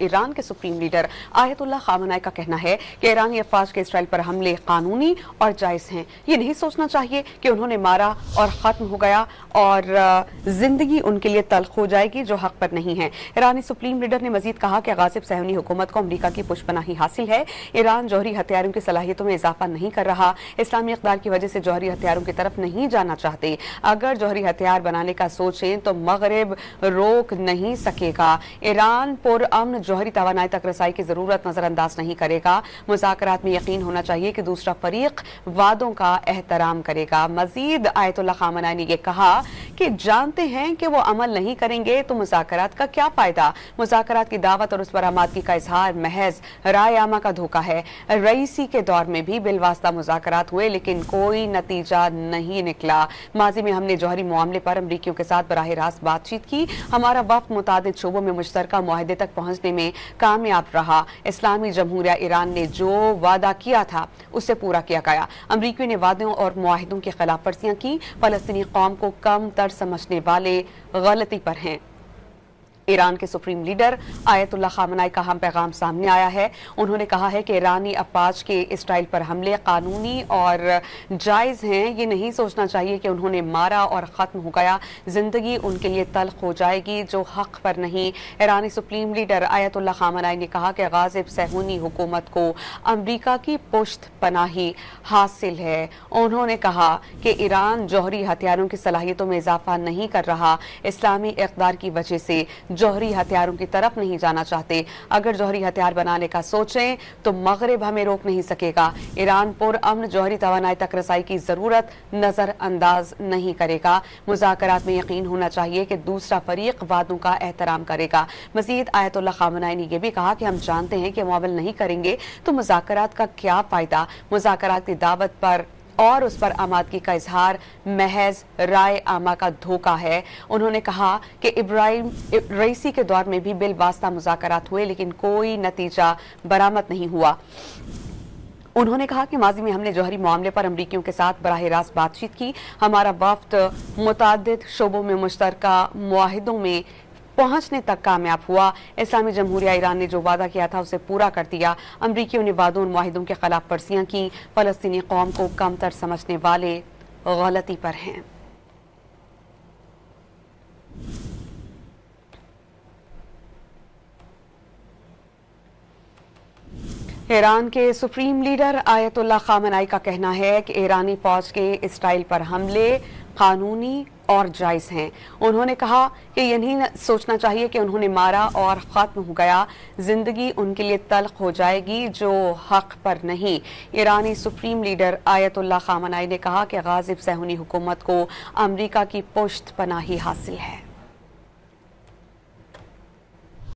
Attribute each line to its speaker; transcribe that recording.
Speaker 1: Iran के supreme leader ayatollah खामनाई का कहना है कि ईरानी अफवाज के इसराइल पर हमले कानूनी और जायज हैं। ये नहीं सोचना चाहिए कि उन्होंने मारा और खत्म हो गया और जिंदगी उनके लिए तल्ख हो जाएगी जो हक पर नहीं है। ईरानी सुप्रीम लीडर ने मजीद कहा कि गासिब सहूनी हुकूमत को अमरीका की पुष्पनाही हासिल है। ईरान जौहरी हथियारों की सलाहियतों में इजाफा नहीं कर रहा, इस्लामी इक़्तिदार की वजह से जौहरी हथियारों की तरफ नहीं जाना चाहते। अगर जौहरी हथियार बनाने का सोचें तो मगरिब रोक नहीं सकेगा। ईरान पुरअमन जौहरी तवानाई तक रसाई की जरूरत नजरअंदाज नहीं करेगा। मुज़ाकरात में यकीन होना चाहिए कि दूसरा फरीक वादों का एहतराम करेगा। मजीद आयतुल्ला खामनाई ने यह कहा कि जानते हैं कि वो अमल नहीं करेंगे तो मुज़ाकरात का क्या फायदा। मुज़ाकरात की दावत और उस पर आमादगी का इजहार महज राय आमा का धोखा है। रईसी के दौर में भी बिलवास्ता मुज़ाकरात हुए लेकिन कोई नतीजा नहीं निकला। माजी में हमने जौहरी मामले पर अमरीकियों के साथ बराह रास्त बातचीत की। हमारा वफ्द मुतादिद शोबों में मुश्तरका मुआहदे तक पहुंचने में कामयाब रहा। इस्लामी जमहूरिया ईरान ने जो वादा किया था उसे पूरा किया गया। अमरीकियों ने वादों और मुआहिदों की खिलाफ वर्जियां की। फलस्तीनी कौम को कम तर समझने वाले गलती पर हैं। ईरान के सुप्रीम लीडर आयतुल्ला खामनाई का हम पैगाम सामने आया है। उन्होंने कहा है कि ईरानी अफवाज के इसराइल पर हमले कानूनी और जायज़ हैं। ये नहीं सोचना चाहिए कि उन्होंने मारा और ख़त्म हो गया, जिंदगी उनके लिए तल्ख हो जाएगी जो हक पर नहीं। ईरानी सुप्रीम लीडर आयतुल्ला खामनाई ने कहा कि गासिब सहूनी हुकूमत को अमरीका की पुश्त पनाही हासिल है। उन्होंने कहा कि ईरान जौहरी हथियारों की सलाहियतों में इजाफा नहीं कर रहा, इस्लामी इक़्तिदार की वजह से जौहरी हथियारों की तरफ नहीं जाना चाहते। अगर जौहरी हथियार बनाने का सोचें तो मगरिब हमें रोक नहीं सकेगा। ईरान पुरअमन जौहरी तवानाई तक रसाई की जरूरत नजरअंदाज नहीं करेगा। मुज़ाकरात में यकीन होना चाहिए कि दूसरा फरीक वादों का एहतराम करेगा। मजीद आयतुल्ला खामनाई ने यह भी कहा कि हम जानते हैं कि मुआवल नहीं करेंगे तो मुज़ाकरात का क्या फायदा। मुज़ाकरात की दावत पर और उस पर आमादगी का इजहार महज राय आमा का धोखा है। उन्होंने कहा कि इब्राहिम रईसी के दौर में भी बिलवास्ता मुज़ाकरात हुए लेकिन कोई नतीजा बरामद नहीं हुआ। उन्होंने कहा कि माजी में हमने जौहरी मामले पर अमरीकियों के साथ बराह रास्त बातचीत की। हमारा वफ्द मुतादिद शोबों में मुश्तरका मुआहिदों में पहुंचने तक कामयाब हुआ। इस्लामी जमहूरिया ईरान ने जो वादा किया था उसे पूरा कर दिया। अमरीकियों ने वादों और मुआहिदों के खिलाफ वर्जियां की। फलस्तीनी कौम को कमतर समझने वाले गलती पर हैं। ईरान के सुप्रीम लीडर आयतुल्ला खामनाई का कहना है कि ईरानी फौज के इसराइल पर हमले कानूनी और जायज हैं। उन्होंने कहा कि यह नहीं सोचना चाहिए कि उन्होंने मारा और ख़त्म हो गया, जिंदगी उनके लिए तल्ख हो जाएगी जो हक पर नहीं। ईरानी सुप्रीम लीडर आयतुल्ला खामनाई ने कहा कि गासिब सहूनी हुकूमत को अमरीका की पुश्त पनाही हासिल है।